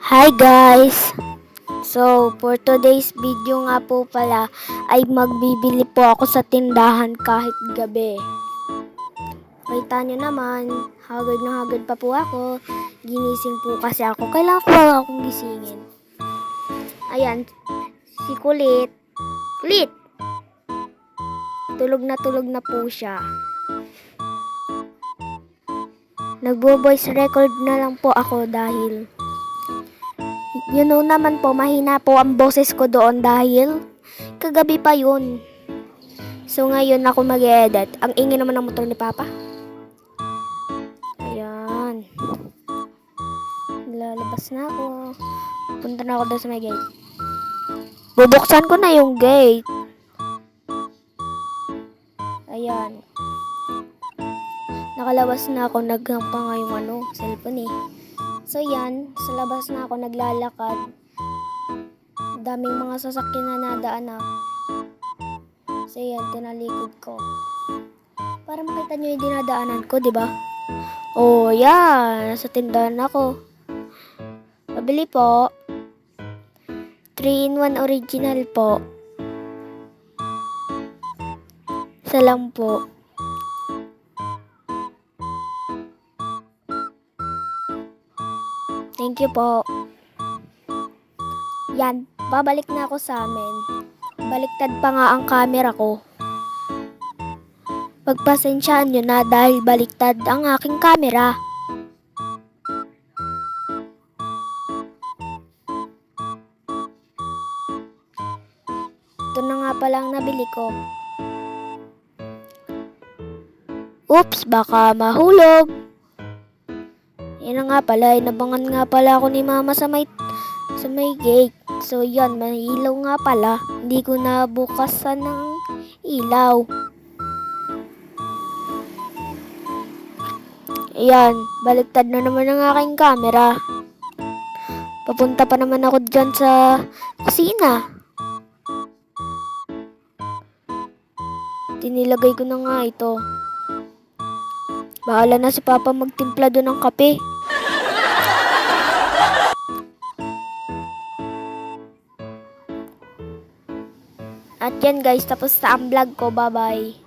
Hi guys! So, for today's video nga po pala ay magbibili po ako sa tindahan kahit gabi. Kita nyo naman, hagad na hagad pa po ako. Ginising po kasi ako. Kailangan ko lang akong gisingin. Ayan, si Kulit. Kulit! Tulog na po siya. Nagbo-voice record na lang po ako dahil naman po, mahina po ang boses ko doon dahil kagabi pa yun. So ngayon ako mag-edit. Ang ingay naman ng motor ni Papa. Ayan. Lalabas na ako. Punta na ako doon sa may gate. Bubuksan ko na yung gate. Ayan. Nakalabas na ako. Naghampa nga yung cellphone eh. So yan, sa labas na ako naglalakad. Daming mga sasakyan na nadaan na. So yan, tinalikod ko. Para makita nyo yung dinadaanan ko, di ba? Oh, yan. Nasa tindahan ako. Pabili po. 3-in-1 original po. Isa lang po. Thank you po. Yan, babalik na ako sa amin. Baliktad pa nga ang camera ko. Pagpasensyaan nyo na dahil baliktad ang aking camera. Ito na nga palang nabili ko. Oops, baka mahulog. Yan na nga pala, inabangan nga pala ako ni Mama sa may gate. So yan, may ilaw nga pala. Hindi ko na bukasan ng ilaw. Ayan, baliktad na naman ang aking camera. Papunta pa naman ako dyan sa kusina. Tinilagay ko na nga ito. Bahala na si Papa magtimpla doon ng kape. At yan guys, tapos na ang vlog ko. Bye-bye.